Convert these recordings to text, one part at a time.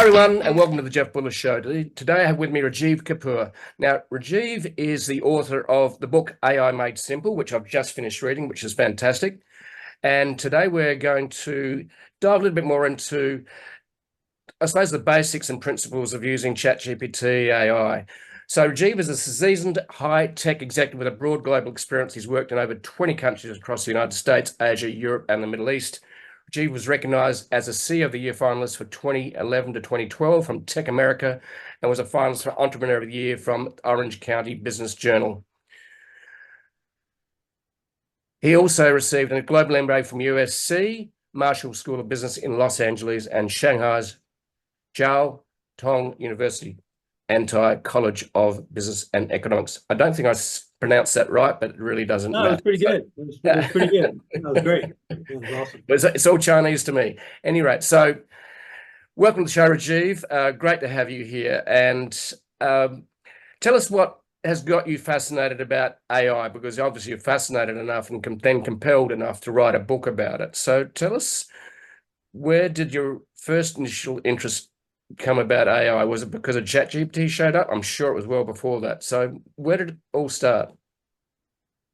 everyone, and welcome to the Jeff Bullis Show. Today I have with me Rajeev Kapur. Now, Rajeev is the author of the book AI Made Simple, which I've just finished reading, which is fantastic. And today we're going to dive a little bit more into, I suppose, the basics and principles of using ChatGPT AI. So Rajeev is a seasoned high-tech executive with a broad global experience. He's worked in over 20 countries across the United States, Asia, Europe, and the Middle East. Rajeev was recognized as a CEO of the Year finalist for 2011 to 2012 from Tech America and was a finalist for Entrepreneur of the Year from Orange County Business Journal. He also received a global MBA from USC, Marshall School of Business in Los Angeles, and Shanghai's 𝓀𝓲𝓵𝓵 University College of Business and Economics. I don't think I pronounced that right, but it really doesn't matter. No, it was pretty good. It was pretty good. That was great. It was awesome. It's all Chinese to me. Anyway, so welcome to the show, Rajeev. Great to have you here. And tell us what has got you fascinated about AI, because obviously you're fascinated enough and then compelled enough to write a book about it. So tell us, where did your first initial interest come about AI? Was it because of ChatGPT showed up? I'm sure it was well before that. So where did it all start?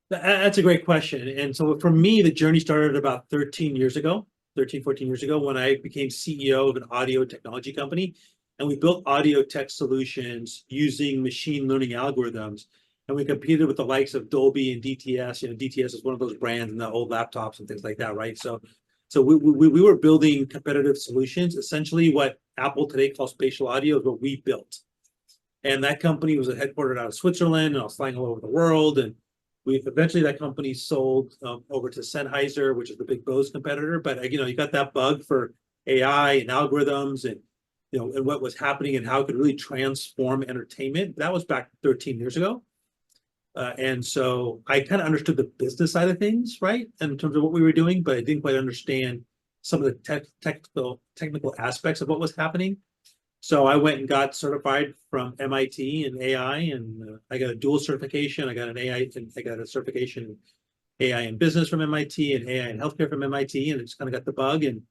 That's a great question. And so for me, the journey started about 13, 14 years ago, when I became CEO of an audio technology company. And we built audio tech solutions using machine learning algorithms. And we competed with the likes of Dolby and DTS. You know, DTS is one of those brands in the old laptops and things like that, right? So we were building competitive solutions. Essentially, what Apple today calls spatial audio is what we built. And that company was headquartered out of Switzerland, and I was flying all over the world. And eventually that company sold over to Sennheiser, which is the big Bose competitor. But you got that bug for AI and algorithms, and and what was happening and how it could really transform entertainment. That was back 13 years ago. And so I kind of understood the business side of things, right, in terms of what we were doing, but I didn't quite understand some of the technical aspects of what was happening. So I went and got certified from MIT in AI, and I got a dual certification. I got a certification in AI in business from MIT and AI in healthcare from MIT, and I just kind of got the bug. And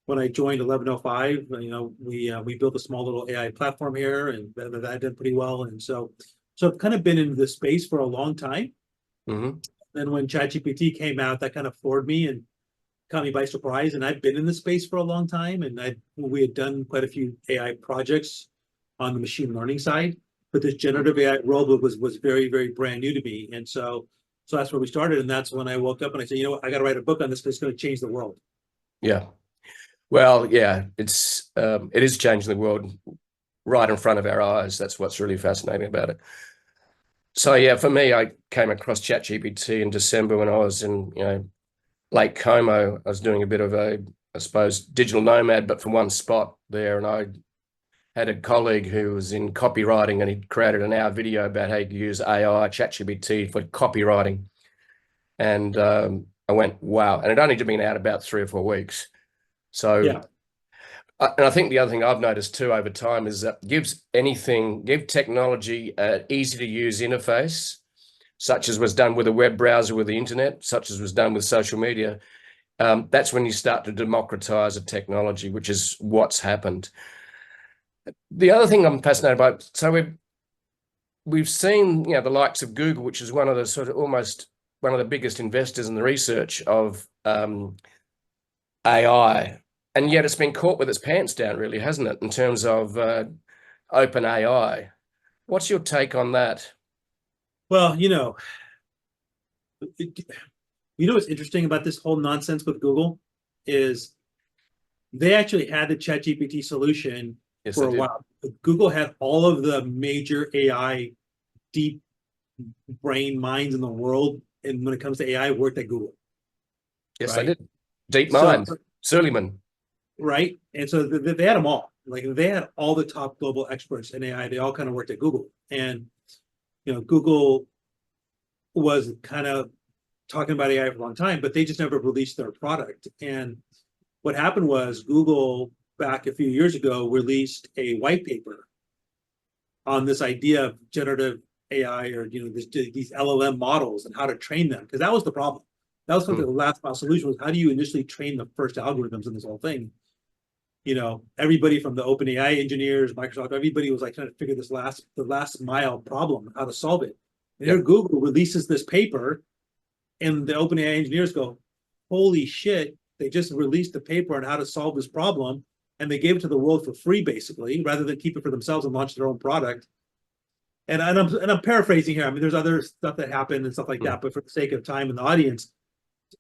when I joined 𝓦𝓱𝓪𝓽, we built a small little AI platform here, and that did pretty well. And so I've kind of been in this space for a long time. Mm-hmm. Then when ChatGPT came out, that kind of floored me and caught me by surprise. And I've been in this space for a long time, and we had done quite a few AI projects on the machine learning side, but this generative AI world was very, very brand new to me. And so that's where we started. And that's when I woke up and I said, I got to write a book on this because it's going to change the world. Yeah. Well, yeah, it is changing the world right in front of our eyes. That's what's really fascinating about it. So yeah, for me, I came across ChatGPT in December when I was in Lake Como. I was doing a bit of I suppose, digital nomad, but from one spot there, and I had a colleague who was in copywriting, and he created an hour video about how you could use AI, ChatGPT, for copywriting. And I went, wow. And it only been out about 3 or 4 weeks. So, yeah. And I think the other thing I've noticed too over time is that give technology an easy to use interface, such as was done with a web browser with the internet, such as was done with social media. That's when you start to democratize a technology, which is what's happened. The other thing I'm fascinated by, so we've seen the likes of Google, which is one of the sort of almost one of the biggest investors in the research of AI. And yet it's been caught with its pants down, really, hasn't it, in terms of OpenAI? What's your take on that? Well, what's interesting about this whole nonsense with Google is they actually had the ChatGPT solution for a while. Google had all of the major AI deep brain minds in the world, and when it comes to AI, worked at Google. Yes, right? They did. DeepMind, Suleiman. Right. And so they had them all. Like, they had all the top global experts in AI. They all kind of worked at Google. And, Google was kind of talking about AI for a long time, but they just never released their product. And what happened was Google, back a few years ago, released a white paper on this idea of generative AI, or, these LLM models and how to train them, because that was the problem. That was something the last mile solution was, how do you initially train the first algorithms in this whole thing? everybody from the OpenAI engineers, Microsoft, everybody was like trying to figure the last mile problem, how to solve it. And here Google releases this paper, and the OpenAI engineers go, "Holy shit! They just released the paper on how to solve this problem, and they gave it to the world for free, basically, rather than keep it for themselves and launch their own product." And I'm paraphrasing here. I mean, there's other stuff that happened and stuff like that, but for the sake of time and the audience,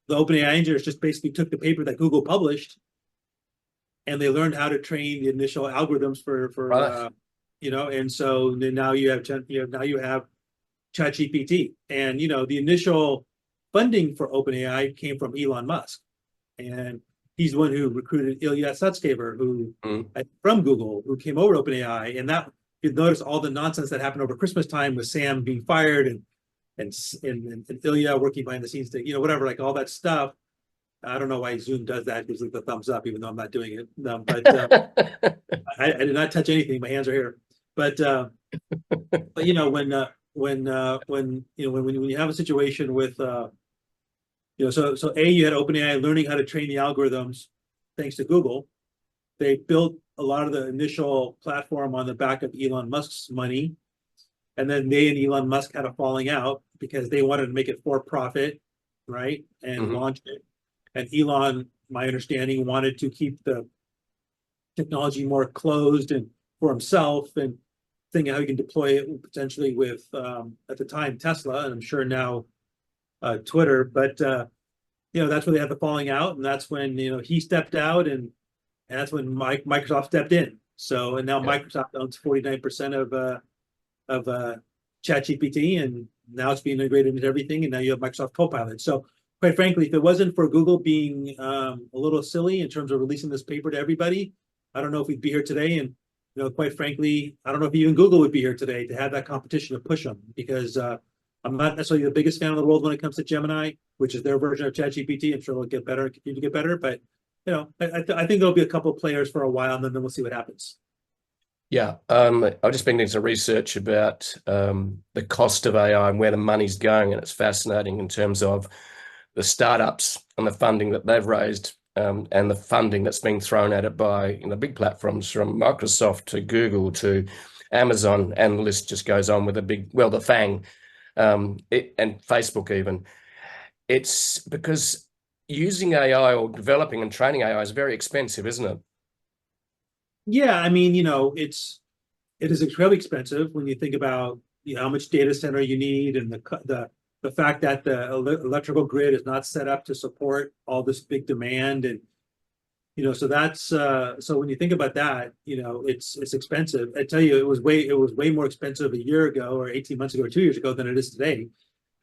the OpenAI engineers just basically took the paper that Google published, and they learned how to train the initial algorithms for and so now you have ChatGPT, and the initial funding for OpenAI came from Elon Musk, and he's the one who recruited 𝓲𝓲𝓻𝓷, who from Google, who came over to OpenAI, and that you'd notice all the nonsense that happened over Christmas time with Sam being fired and Ilya working behind the scenes to whatever, like all that stuff. I don't know why Zoom does that. Gives like the thumbs up, even though I'm not doing it. But I did not touch anything. My hands are here. But when you have a situation with so you had OpenAI learning how to train the algorithms thanks to Google. They built a lot of the initial platform on the back of Elon Musk's money, and then they and Elon Musk had a falling out because they wanted to make it for profit, right, and launch it. And Elon, my understanding, wanted to keep the technology more closed and for himself, and thinking how he can deploy it potentially with at the time Tesla, and I'm sure now Twitter. But that's where they had the falling out, and that's when he stepped out, and that's when Microsoft stepped in. So and now Microsoft owns 49% of ChatGPT, and now it's being integrated into everything, and now you have Microsoft Copilot. So quite frankly, if it wasn't for Google being a little silly in terms of releasing this paper to everybody, I don't know if we'd be here today. And quite frankly, I don't know if even Google would be here today to have that competition to push them, because I'm not necessarily the biggest fan of the world when it comes to Gemini, which is their version of ChatGPT. I'm sure it'll get better, continue to get better, but I think there'll be a couple of players for a while, and then we'll see what happens. Yeah, I've just been doing some research about the cost of AI and where the money's going, and it's fascinating in terms of the startups and the funding that they've raised, and the funding that's being thrown at it by big platforms from Microsoft to Google to Amazon, and the list just goes on with the 𝓵𝓮𝓪𝓻𝓷, and Facebook even. It's because using AI or developing and training AI is very expensive, isn't it? Yeah, I mean, it is incredibly expensive when you think about how much data center you need, and the fact that the electrical grid is not set up to support all this big demand, and so that's so when you think about that, it's expensive. I tell you, it was way more expensive a year ago, or 18 months ago, or 2 years ago, than it is today.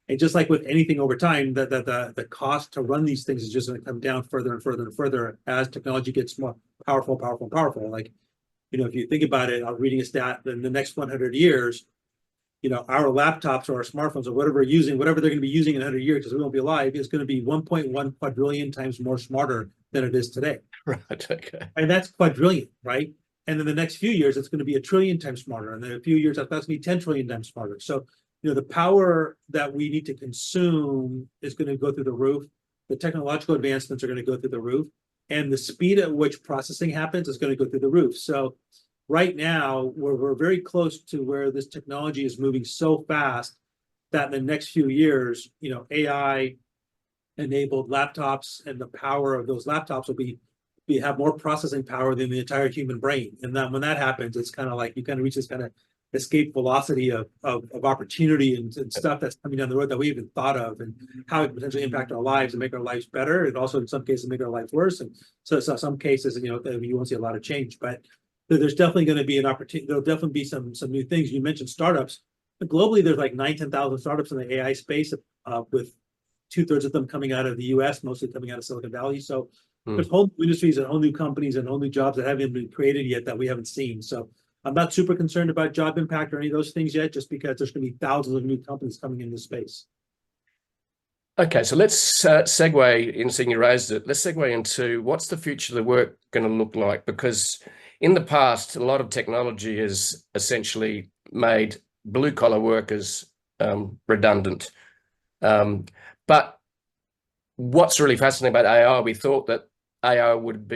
And just like with anything over time, the cost to run these things is just going to come down further and further and further as technology gets more powerful. Like, if you think about it, I was reading a stat that in the next 100 years, our laptops or our smartphones or whatever they're going to be using in 100 years, because we won't be alive, is going to be 1.1 quadrillion times more smarter than it is today. Right. Okay. And that's quadrillion, right? And in the next few years, it's going to be 1 trillion times smarter. And then a few years after, that's going to be 10 trillion times smarter. So, the power that we need to consume is going to go through the roof. The technological advancements are going to go through the roof. And the speed at which processing happens is going to go through the roof. So right now, we're very close to where this technology is moving so fast that in the next few years, AI-enabled laptops and the power of those laptops will have more processing power than the entire human brain. And then when that happens, it's kind of like you kind of reach this kind of escape velocity of opportunity and stuff that's coming down the road that we haven't thought of, and how it could potentially impact our lives and make our lives better, and also in some cases make our lives worse. And so some cases, you won't see a lot of change, but there's definitely going to be an opportunity. There'll definitely be some new things. You mentioned startups. But globally, there's like 10,000 startups in the AI space, with 2/3 of them coming out of the US, mostly coming out of Silicon Valley. So there's whole new industries and whole new companies and whole new jobs that haven't been created yet that we haven't seen. So I'm not super concerned about job impact or any of those things yet, just because there's going to be thousands of new companies coming into space. Okay, so let's segue in, seeing you raised it, let's segue into what's the future of the work going to look like? Because in the past, a lot of technology has essentially made blue-collar workers redundant. But what's really fascinating about AI, we thought that AI would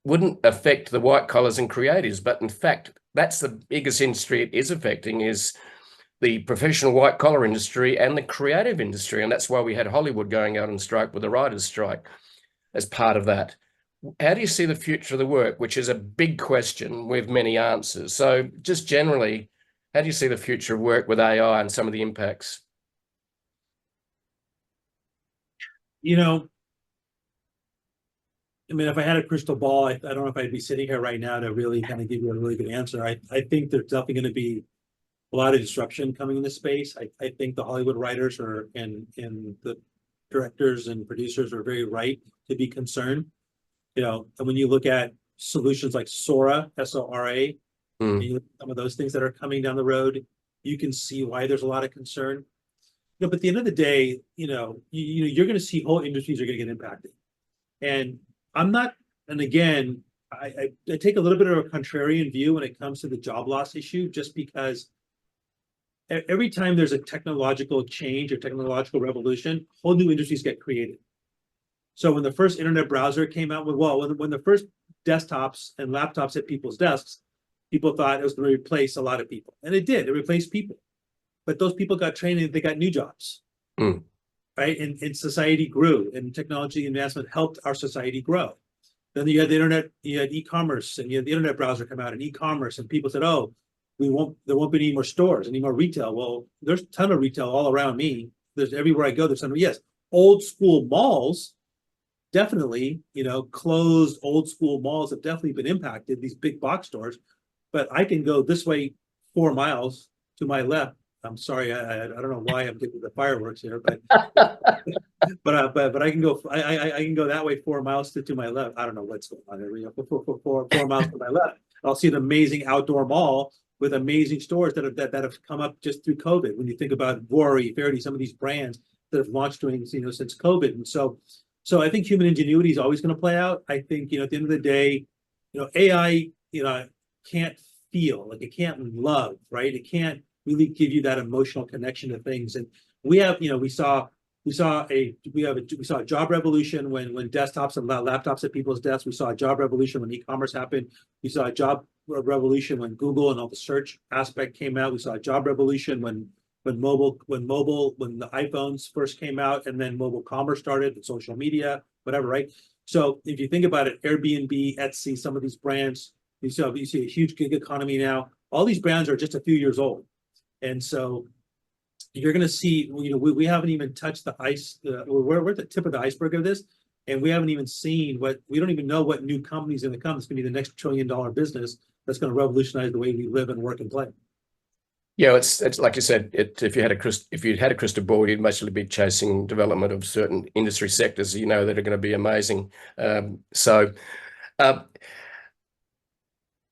wouldn't affect the white collars and creatives, but in fact, that's the biggest industry it is affecting, is the professional white collar industry and the creative industry. And that's why we had Hollywood going out on strike with the writers' strike as part of that. How do you see the future of the work, which is a big question with many answers? So just generally, how do you see the future of work with AI and some of the impacts? You know, I mean, if I had a crystal ball, I don't know if I'd be sitting here right now to really kind of give you a really good answer. I think there's definitely going to be a lot of disruption coming in this space. I think the Hollywood writers and the directors and producers are very right to be concerned. You know, and when you look at solutions like Sora, SORA, and you look at some of those things that are coming down the road, you can see why there's a lot of concern. You know, but at the end of the day, you're going to see whole industries are going to get impacted. And I'm not, and again, I take a little bit of a contrarian view when it comes to the job loss issue, just because every time there's a technological change or technological revolution, whole new industries get created. So when the first internet browser came out, when the first desktops and laptops hit people's desks, people thought it was going to replace a lot of people. And it did, it replaced people. But those people got trained and they got new jobs. Right? And society grew, and technology advancement helped our society grow. Then you had the internet, you had e-commerce, and you had the internet browser come out and e-commerce, and people said, oh, there won't be any more stores, any more retail. Well, there's a ton of retail all around me. There's everywhere I go, there's some, yes, old school malls, definitely, closed old school malls have definitely been impacted, these big box stores. But I can go this way 4 miles to my left. I'm sorry, I don't know why I'm getting the fireworks here, but but I can go that way 4 miles to my left. I don't know what's going on there. 4 miles to my left, I'll see an amazing outdoor mall with amazing stores that have come up just through COVID. When you think about Vori, Faraday, some of these brands that have launched doing since COVID, and so I think human ingenuity is always going to play out. I think at the end of the day, AI can't feel, like it can't love, right? It can't really give you that emotional connection to things. And we have, we saw a job revolution when desktops and laptops at people's desks. We saw a job revolution when e-commerce happened. We saw a job revolution when Google and all the search aspect came out. We saw a job revolution when the iPhones first came out, and then mobile commerce started, and social media, whatever, right? So if you think about it, Airbnb, Etsy, some of these brands, you see a huge gig economy now. All these brands are just a few years old. And so you're going to see, we haven't even touched the ice. We're at the tip of the iceberg of this, and we haven't even seen we don't even know what new company's going to come. It's going to be the next $1 trillion business that's going to revolutionize the way we live and work and play. Yeah, it's like you said. If you had a crystal ball, you'd mostly be chasing development of certain industry sectors, that are going to be amazing.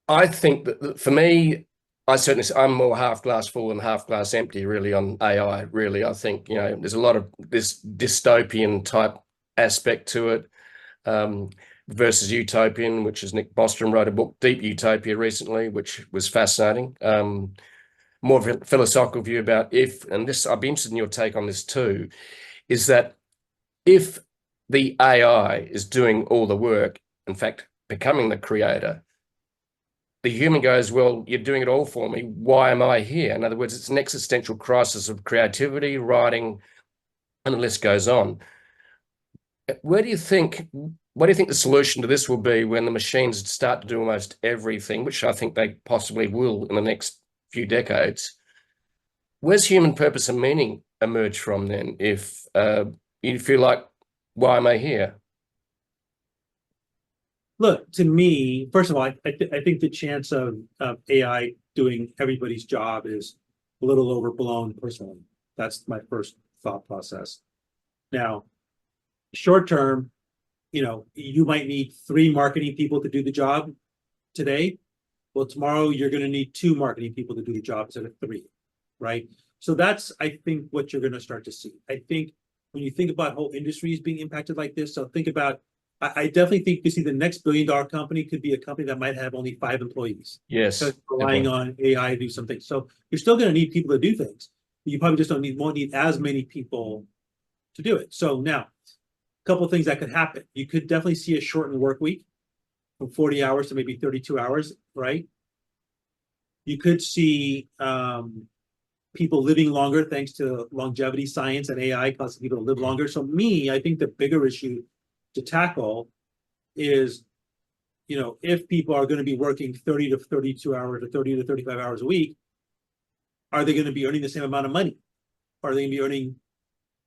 I think that for me, I'm more half glass full than half glass empty, really, on AI. Really, I think there's a lot of this dystopian type aspect to it, versus utopian, which is Nick Bostrom wrote a book, Deep Utopia, recently, which was fascinating. More of a philosophical view about and this, I'd be interested in your take on this too, is that if the AI is doing all the work, in fact, becoming the creator, the human goes, well, you're doing it all for me. Why am I here? In other words, it's an existential crisis of creativity, writing, and the list goes on. What do you think the solution to this will be when the machines start to do almost everything, which I think they possibly will in the next few decades? Where's human purpose and meaning emerge from then, if you feel like, why am I here? Look, to me, first of all, I think the chance of AI doing everybody's job is a little overblown personally. That's my first thought process. Now, short term, you might need 3 marketing people to do the job today. Well, tomorrow you're going to need 2 marketing people to do the job instead of 3, right? So that's, I think, what you're going to start to see. I think when you think about whole industries being impacted like this, so think about, I definitely think you see the next $1 billion company could be a company that might have only 5 employees. Yes. Because relying on AI to do something. So you're still going to need people to do things. You probably just won't need as many people to do it. So now, a couple of things that could happen. You could definitely see a shortened work week. from 40 hours to maybe 32 hours, right? You could see people living longer thanks to longevity science and AI causing people to live longer. So I think the bigger issue to tackle is, if people are going to be working 30 to 32 hours or 30 to 35 hours a week, are they going to be earning the same amount of money? Or are they going to be earning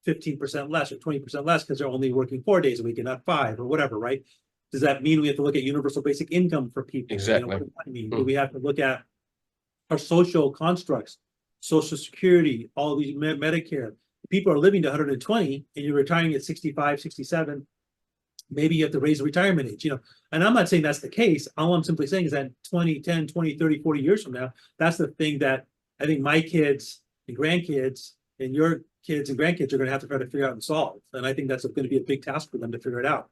15% less or 20% less because they're only working 4 days a week and not 5 or whatever, right? Does that mean we have to look at universal basic income for people? Exactly. What does that mean? Do we have to look at our social constructs, Social Security, all these Medicare? People are living to 120 and you're retiring at 65, 67. Maybe you have to raise the retirement age, and I'm not saying that's the case. All I'm simply saying is that 10, 20, 30, 40 years from now, that's the thing that I think my kids and grandkids and your kids and grandkids are going to have to try to figure out and solve. And I think that's going to be a big task for them to figure it out.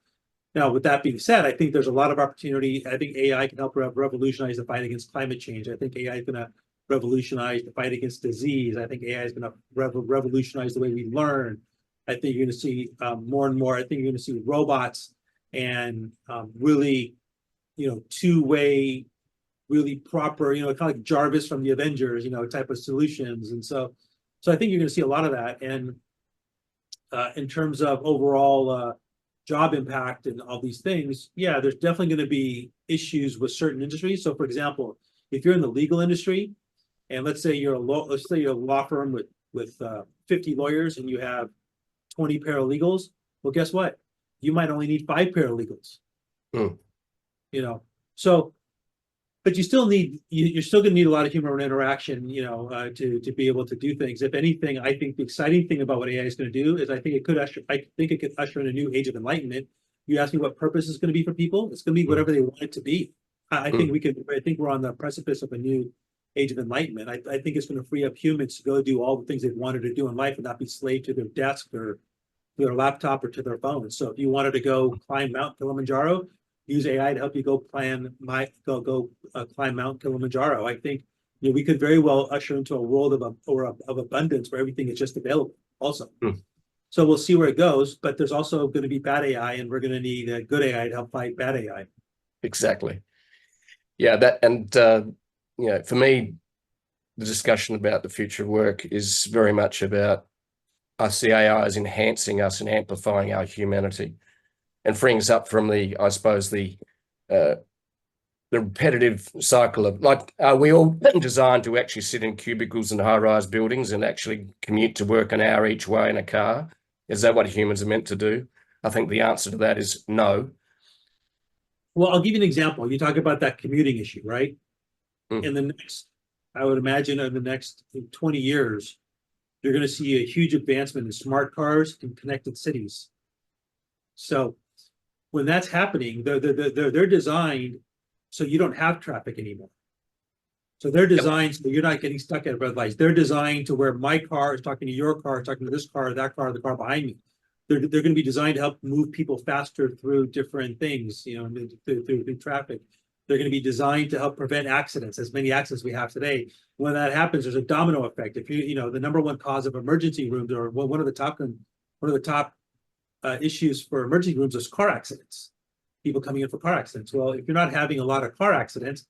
Now, with that being said, I think there's a lot of opportunity. I think AI can help revolutionize the fight against climate change. I think AI is going to revolutionize the fight against disease. I think AI is going to revolutionize the way we learn. I think you're going to see more and more. I think you're going to see robots and really, two-way, really proper, kind of like Jarvis from the Avengers, type of solutions. And so I think you're going to see a lot of that. And in terms of overall job impact and all these things, yeah, there's definitely going to be issues with certain industries. So, for example, if you're in the legal industry, and let's say you're a law firm with 50 lawyers and you have 20 paralegals, well, guess what? You might only need 5 paralegals. So, but you still need, you're still going to need a lot of human interaction, to be able to do things. If anything, I think the exciting thing about what AI is going to do is I think it could usher in a new age of enlightenment. You ask me what purpose is going to be for people. It's going to be whatever they want it to be. I think we're on the precipice of a new age of enlightenment. I think it's going to free up humans to go do all the things they've wanted to do in life and not be slave to their desk or their laptop or to their phone. So if you wanted to go climb Mount Kilimanjaro, use AI to help you go climb Mount Kilimanjaro. I think we could very well usher into a world of abundance where everything is just available also. So we'll see where it goes, but there's also going to be bad AI, and we're going to need a good AI to help fight bad AI. Exactly. Yeah, for me, the discussion about the future of work is very much about us, the AI is enhancing us and amplifying our humanity and freeing us up from the repetitive cycle of, we all designed to actually sit in cubicles and high-rise buildings and actually commute to work an hour each way in a car? Is that what humans are meant to do? I think the answer to that is no. Well, I'll give you an example. You talk about that commuting issue, right? I would imagine in the next 20 years, you're going to see a huge advancement in smart cars and connected cities. So when that's happening, they're designed so you don't have traffic anymore. So they're designed so you're not getting stuck at red lights. They're designed to where my car is talking to your car, talking to this car, that car, the car behind me. They're going to be designed to help move people faster through different things, through traffic. They're going to be designed to help prevent accidents, as many accidents we have today. When that happens, there's a domino effect. If the number one cause of emergency rooms, or one of the top issues for emergency rooms is car accidents. People coming in for car accidents. Well, if you're not having a lot of car accidents,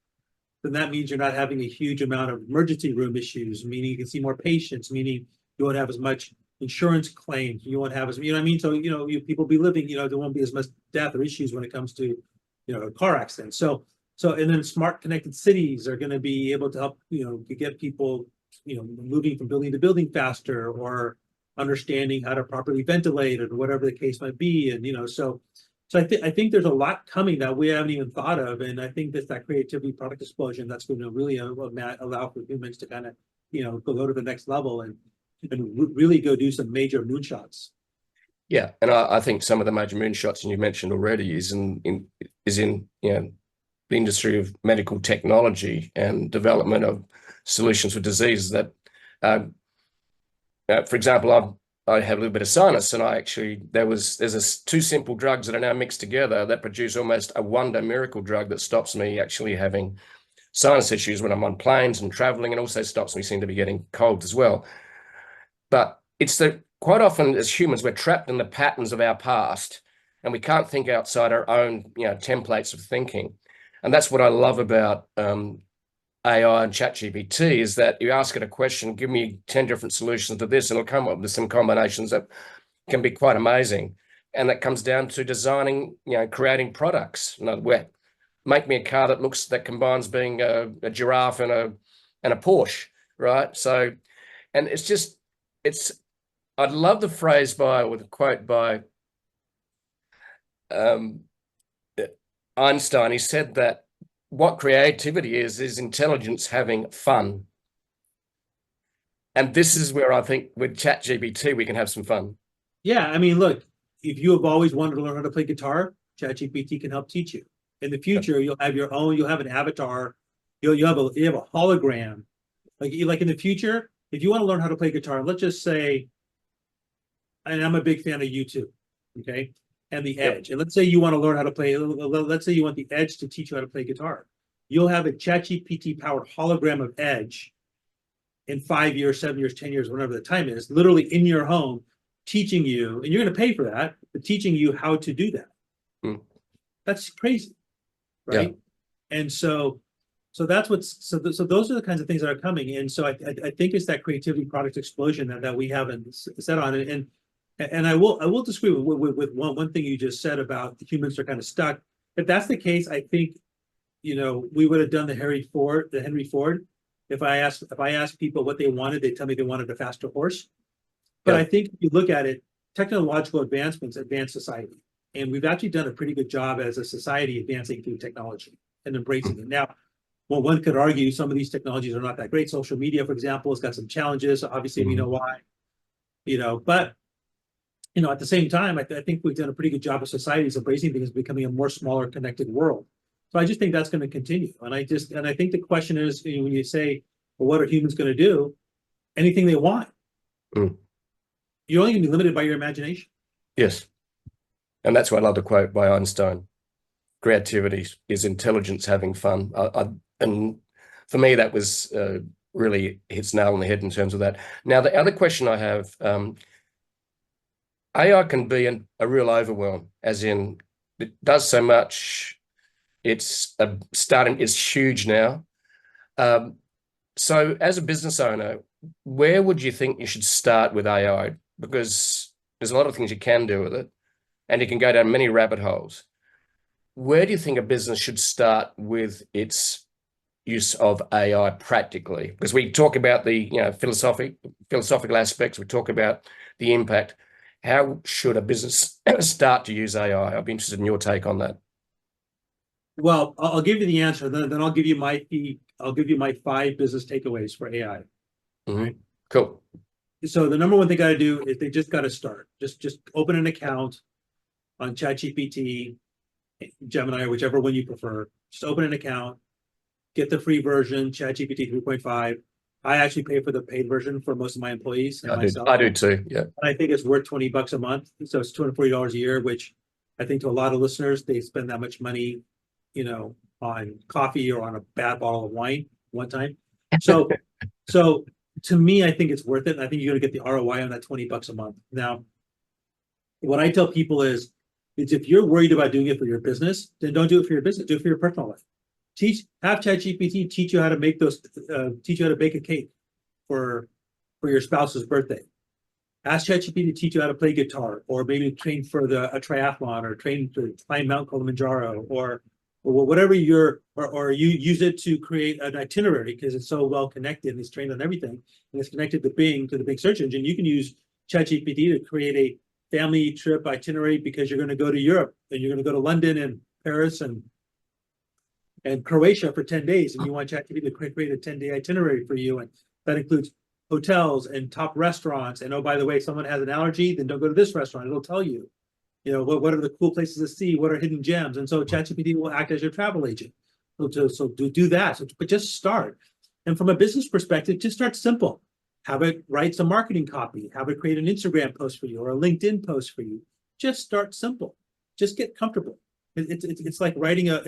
then that means you're not having a huge amount of emergency room issues, meaning you can see more patients, meaning you won't have as much insurance claims, you won't have as, what I mean? So, people be living, there won't be as much death or issues when it comes to, car accidents. So, and then smart connected cities are going to be able to help, get people, moving from building to building faster, or understanding how to properly ventilate it, or whatever the case might be. And, so I think there's a lot coming that we haven't even thought of. And I think that creativity product explosion, that's going to really allow for humans to kind of, go to the next level and really go do some major moonshots. Yeah, and I think some of the major moonshots, and you mentioned already, is in the industry of medical technology and development of solutions for diseases that, for example, I have a little bit of sinus, and there's 2 simple drugs that are now mixed together that produce almost a wonder miracle drug that stops me actually having sinus issues when I'm on planes and traveling, and also stops me seem to be getting colds as well. But it's that quite often as humans, we're trapped in the patterns of our past, and we can't think outside our own, templates of thinking. And that's what I love about AI and ChatGPT, is that you ask it a question, give me 10 different solutions to this, and it'll come up with some combinations that can be quite amazing. And that comes down to designing, creating products. In other words, make me a car that combines being a giraffe and a Porsche, right? So, and I'd love the phrase or the quote by Einstein. He said that what creativity is intelligence having fun. And this is where I think with ChatGPT, we can have some fun. Yeah, I mean, look, if you have always wanted to learn how to play guitar, ChatGPT can help teach you. In the future, you'll have you'll have an avatar, you have a hologram. Like in the future, if you want to learn how to play guitar, let's just say, and I'm a big fan of YouTube, okay, and the Edge. And let's say you want to learn how to play, let's say you want the Edge to teach you how to play guitar. You'll have a ChatGPT powered hologram of Edge in 5 years, 7 years, 10 years, whatever the time is, literally in your home, teaching you, and you're going to pay for that, but teaching you how to do that. That's crazy, right? Yeah. And so that's so those are the kinds of things that are coming. And so I think it's that creativity product explosion that we haven't set on. And I will disagree with one thing you just said about the humans are kind of stuck. If that's the case, I think, we would have done the Henry Ford. If I asked people what they wanted, they'd tell me they wanted a faster horse. But I think if you look at it, technological advancements advance society. And we've actually done a pretty good job as a society advancing through technology and embracing it. Now, well, one could argue some of these technologies are not that great. Social media, for example, has got some challenges. Obviously, we know why. But at the same time, I think we've done a pretty good job of societies embracing things, becoming a more smaller, connected world. So I just think that's going to continue. And I think the question is, when you say, well, what are humans going to do? Anything they want. You're only going to be limited by your imagination. Yes. And that's why I love the quote by Einstein. Creativity is intelligence having fun. And for me, that was really hits nail on the head in terms of that. Now, the other question I have, AI can be a real overwhelm, as in it does so much. It's huge now. So as a business owner, where would you think you should start with AI? Because there's a lot of things you can do with it, and you can go down many rabbit holes. Where do you think a business should start with its use of AI practically? Because we talk about the philosophical aspects, we talk about the impact. How should a business start to use AI? I'd be interested in your take on that. Well, I'll give you the answer. Then I'll give you my 5 business takeaways for AI. Right? Cool. So the number one thing they got to do is they just got to start. Just open an account on ChatGPT, Gemini, or whichever one you prefer. Just open an account, get the free version, ChatGPT 3.5. I actually pay for the paid version for most of my employees and myself. I do too. Yeah. And I think it's worth $20 a month. So it's $240 a year, which I think to a lot of listeners, they spend that much money, on coffee or on a bad bottle of wine one time. So to me, I think it's worth it. And I think you're going to get the ROI on that $20 a month. Now, what I tell people is if you're worried about doing it for your business, then don't do it for your business. Do it for your personal life. Have ChatGPT teach you how to make teach you how to bake a cake for your spouse's birthday. Ask ChatGPT to teach you how to play guitar, or maybe train for a triathlon, or train to climb Mount Kilimanjaro, or whatever or you use it to create an itinerary, because it's so well connected and it's trained on everything, and it's connected to Bing, to the Bing search engine. You can use ChatGPT to create a family trip itinerary because you're going to go to Europe, and you're going to go to London and Paris and Croatia for 10 days, and you want ChatGPT to create a 10-day itinerary for you, and that includes hotels and top restaurants. And oh, by the way, someone has an allergy, then don't go to this restaurant. It'll tell you, what are the cool places to see, what are hidden gems. And so ChatGPT will act as your travel agent. So do that. But just start. And from a business perspective, just start simple. Have it write some marketing copy. Have it create an Instagram post for you or a LinkedIn post for you. Just start simple. Just get comfortable. It's like riding a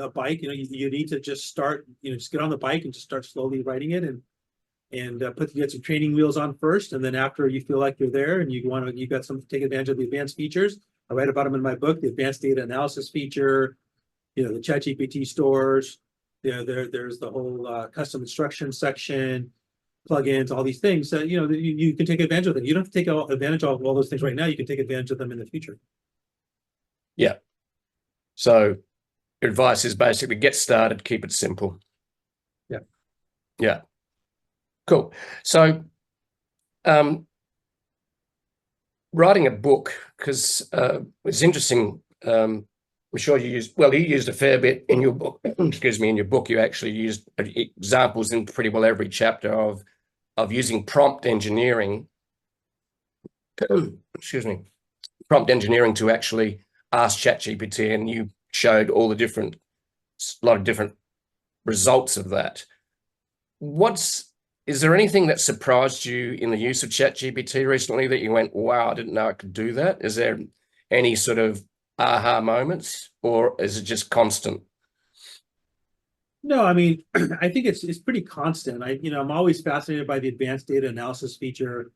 bike. You need to just start. Just get on the bike and just start slowly riding it, and get some training wheels on first, and then after you feel like you're there and you got some take advantage of the advanced features. I write about them in my book: the advanced data analysis feature, the ChatGPT stores. There's the whole custom instruction section, plugins, all these things that you can take advantage of them. You don't have to take advantage of all those things right now. You can take advantage of them in the future. Yeah. So your advice is basically get started, keep it simple. Yeah. Yeah. Cool. So writing a book, because it's interesting. I'm sure you used a fair bit in your book. Excuse me, in your book, you actually used examples in pretty well every chapter of using prompt engineering. Excuse me, prompt engineering to actually ask ChatGPT, and you showed all the lot of different results of that. Is there anything that surprised you in the use of ChatGPT recently that you went, wow, I didn't know I could do that? Is there any sort of aha moments, or is it just constant? No, I mean, I think it's pretty constant. I'm always fascinated by the advanced data analysis feature.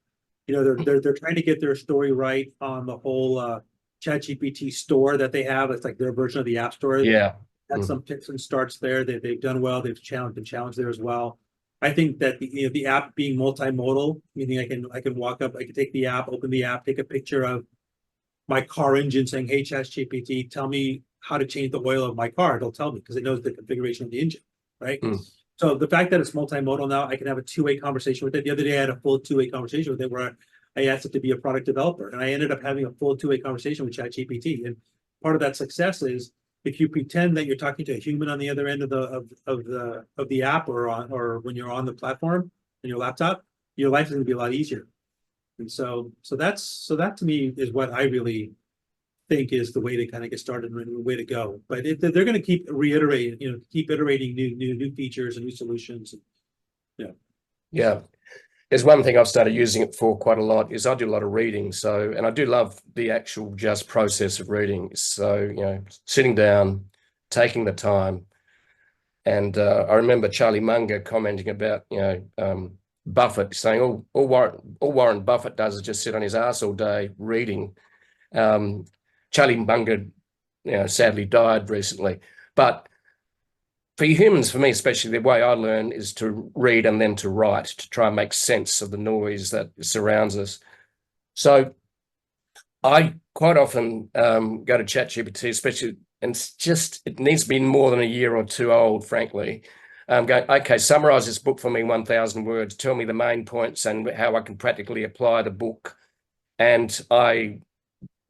They're trying to get their story right on the whole ChatGPT store that they have. It's like their version of the App Store. Yeah. That's some picks and starts there. They've done well. They've been challenged there as well. I think that the app being multimodal, meaning I can walk up, I can take the app, open the app, take a picture of my car engine, saying, "Hey, ChatGPT, tell me how to change the oil of my car." It'll tell me because it knows the configuration of the engine, right? So the fact that it's multimodal now, I can have a two-way conversation with it. The other day, I had a full two-way conversation with it where I asked it to be a product developer, and I ended up having a full two-way conversation with ChatGPT. And part of that success is if you pretend that you're talking to a human on the other end of the app, or when you're on the platform in your laptop, your life is going to be a lot easier. And so that to me is what I really think is the way to kind of get started and the way to go. But they're going to keep reiterating, keep iterating new features and new solutions. Yeah. There's one thing I've started using it for quite a lot is I do a lot of reading. And I do love the actual just process of reading. So, sitting down, taking the time. And I remember Charlie Munger commenting about, Buffett saying, all Warren Buffett does is just sit on his ass all day reading. Charlie Munger, sadly died recently. But for humans, for me especially, the way I learn is to read and then to write, to try and make sense of the noise that surrounds us. So I quite often go to ChatGPT, especially, and it needs to be more than a year or two old, frankly. Going, okay, summarize this book for me, 1,000 words, tell me the main points and how I can practically apply the book. And I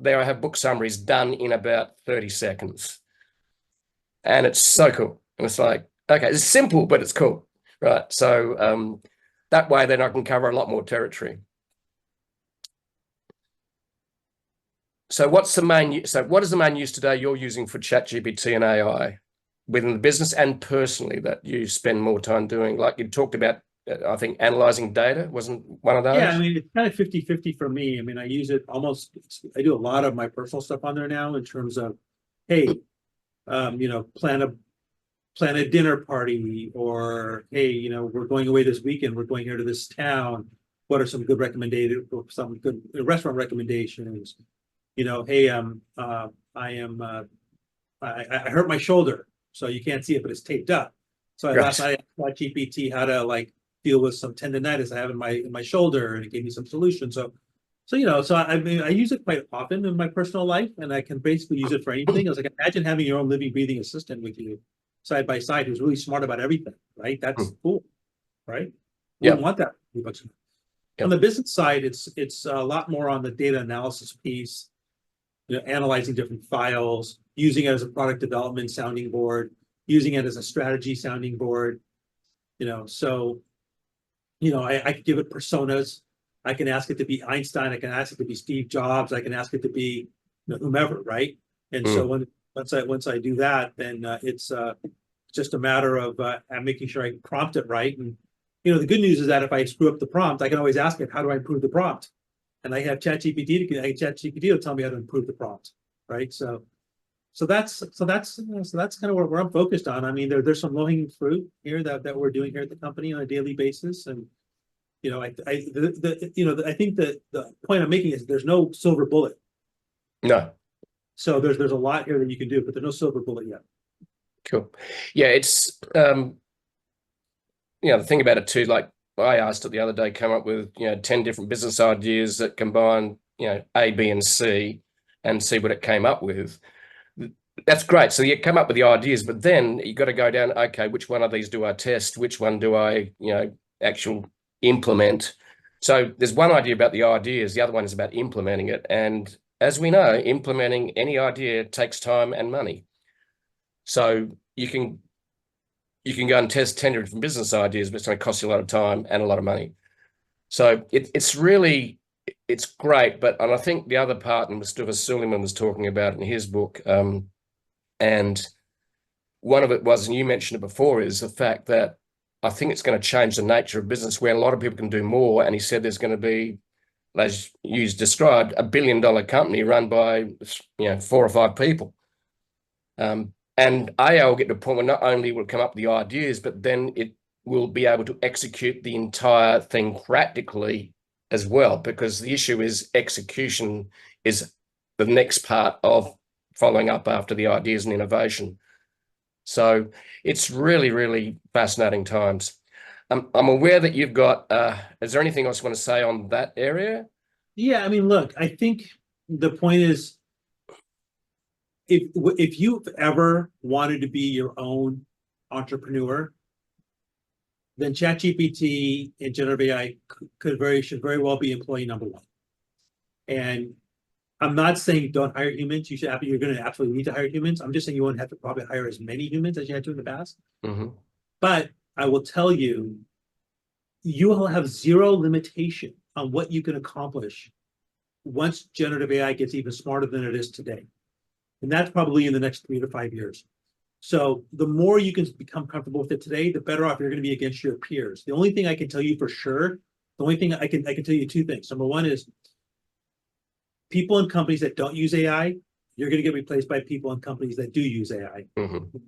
have book summaries done in about 30 seconds. And it's so cool. And it's like, okay, it's simple, but it's cool, right? So that way then I can cover a lot more territory. So what is the main use today you're using for ChatGPT and AI within the business and personally that you spend more time doing? Like you talked about, I think analyzing data wasn't one of those? Yeah, I mean, it's kind of 50-50 for me. I mean, I use it I do a lot of my personal stuff on there now in terms of, hey, plan a dinner party, or hey, we're going away this weekend. We're going here to this town. What are some good restaurant recommendations? Hey, I hurt my shoulder, so you can't see it, but it's taped up. So last night I asked GPT how to deal with some tendonitis I have in my shoulder, and it gave me some solutions. So I mean, I use it quite often in my personal life, and I can basically use it for anything. I was like, imagine having your own living, breathing assistant with you side by side who's really smart about everything, right? That's cool, right? Wouldn't want that. On the business side, it's a lot more on the data analysis piece, analyzing different files, using it as a product development sounding board, using it as a strategy sounding board. So I could give it personas. I can ask it to be Einstein. I can ask it to be Steve Jobs. I can ask it to be whomever, right? And so once I do that, then it's just a matter of making sure I prompt it right. And the good news is that if I screw up the prompt, I can always ask it, how do I improve the prompt? And I have ChatGPT to tell me how to improve the prompt, right? So that's kind of where I'm focused on. I mean, there's some low-hanging fruit here that we're doing here at the company on a daily basis, and I think that the point I'm making is there's no silver bullet. No. So there's a lot here that you can do, but there's no silver bullet yet. Cool. Yeah, it's the thing about it too, like I asked it the other day, come up with 10 different business ideas that combine A, B, and C, and see what it came up with. That's great. So you come up with the ideas, but then you got to go down, okay, which one of these do I test? Which one do I actual implement? So there's one idea about the ideas, the other one is about implementing it. And as we know, implementing any idea takes time and money. So you can go and test 10 different business ideas, but it's going to cost you a lot of time and a lot of money. So it's great. And I think the other part, and Mustafa Suleiman was talking about in his book, and one of it was, and you mentioned it before, is the fact that I think it's going to change the nature of business where a lot of people can do more. And he said there's going to be, as you described, $1 billion company run by 4 or 5 people. And AI will get to a point where not only will it come up with the ideas, but then it will be able to execute the entire thing practically as well, because the issue is execution is the next part of following up after the ideas and innovation. So it's really, really fascinating times. I'm aware that you've got, is there anything else you want to say on that area? Yeah, I mean, look, I think the point is, if you've ever wanted to be your own entrepreneur, then ChatGPT and generative AI should very well be employee number one. And I'm not saying don't hire humans. You're going to absolutely need to hire humans. I'm just saying you won't have to probably hire as many humans as you had to in the past. Mm-hmm. But I will tell you, you will have zero limitation on what you can accomplish once generative AI gets even smarter than it is today. And that's probably in the next 3 to 5 years. So the more you can become comfortable with it today, the better off you're going to be against your peers. The only thing I can tell you for sure, the only thing I can tell you 2 things. Number one is people in companies that don't use AI, you're going to get replaced by people in companies that do use AI. Mm-hmm.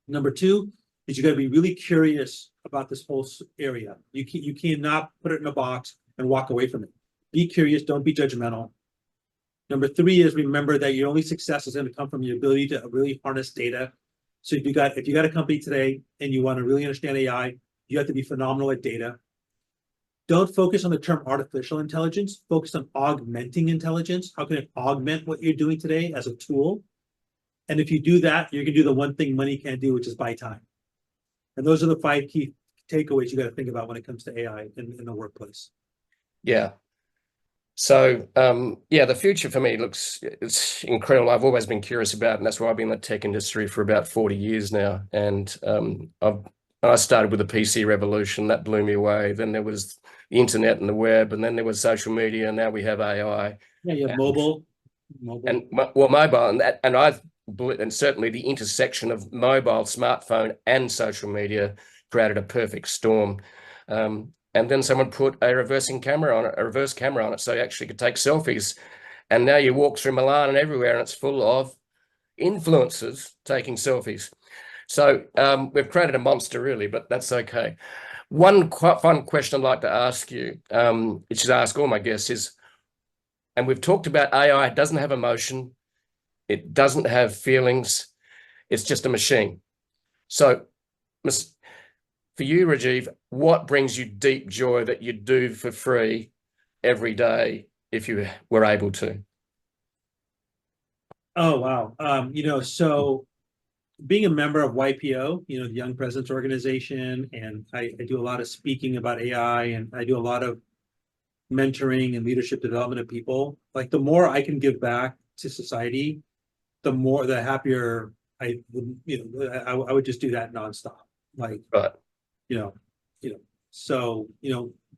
Number 2 is you got to be really curious about this whole area. You cannot put it in a box and walk away from it. Be curious. Don't be judgmental. Number 3 is remember that your only success is going to come from your ability to really harness data. So if you got a company today and you want to really understand AI, you have to be phenomenal at data. Don't focus on the term artificial intelligence. Focus on augmenting intelligence. How can it augment what you're doing today as a tool? And if you do that, you're going to do the one thing money can't do, which is buy time. And those are the 5 key takeaways you got to think about when it comes to AI in the workplace. Yeah. So, the future for me it's incredible. I've always been curious about it, and that's why I've been in the tech industry for about 40 years now. And I started with the PC revolution. That blew me away. Then there was the internet and the web, and then there was social media, and now we have AI. Yeah, you have mobile. And mobile, and certainly the intersection of mobile, smartphone, and social media created a perfect storm. And then someone put a reverse camera on it, so you actually could take selfies. And now you walk through Milan and everywhere, and it's full of influencers taking selfies. So we've created a monster, really, but that's okay. One quite fun question I'd like to ask you, which is ask all my guests, is, and we've talked about AI, it doesn't have emotion, it doesn't have feelings, it's just a machine. So, for you, Rajeev, what brings you deep joy that you do for free every day if you were able to? Oh, wow. So being a member of YPO, the Young Presidents Organization, and I do a lot of speaking about AI, and I do a lot of mentoring and leadership development of people. Like, the more I can give back to society, the happier I would just do that nonstop. Like, Right. So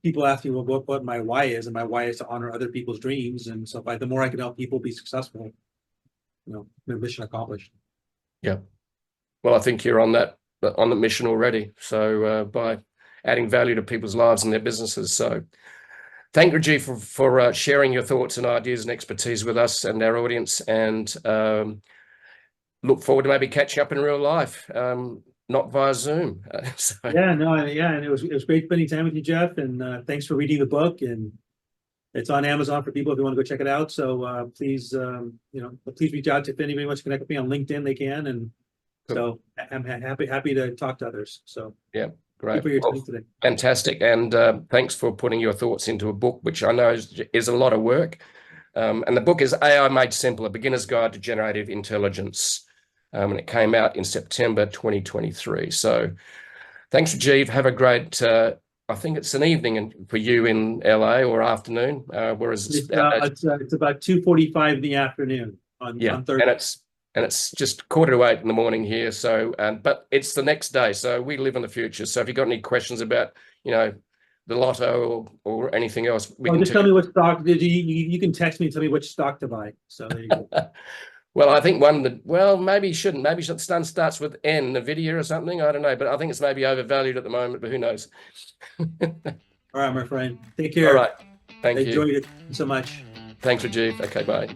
people ask me what my why is, and my why is to honor other people's dreams. And so the more I can help people be successful, mission accomplished. Yeah. Well, I think you're on the mission already. So by adding value to people's lives and their businesses. So thank you, Rajeev, for sharing your thoughts and ideas and expertise with us and our audience, and look forward to maybe catching up in real life. Not via Zoom. And it was great spending time with you, Jeff, and thanks for reading the book. And it's on Amazon for people if you want to go check it out. So please reach out if anybody wants to connect with me on LinkedIn, they can, and So I'm happy to talk to others. So Yeah, thank great. you for your Well, time today. fantastic. And thanks for putting your thoughts into a book, which I know is a lot of work. And the book is AI Made Simple, A Beginner's Guide to Generative Intelligence. And it came out in September 2023. So thanks, Rajeev. Have a great, I think it's an evening for you in LA, or afternoon, whereas It's about 2:45 in the afternoon on Thursday. and it's just 7:45 in the morning here. So, but it's the next day, so we live in the future. So if you've got any questions about, the lotto or anything else, just tell me what stock. You can text me and tell me which stock to buy. So there you go. Well, I think maybe you shouldn't. Maybe starts with N, Nvidia or something. I don't know, but I think it's maybe overvalued at the moment, but who knows? All right, my friend. Take care. All right. Thank you. Enjoyed it so much. Thanks, Rajeev. Okay, bye.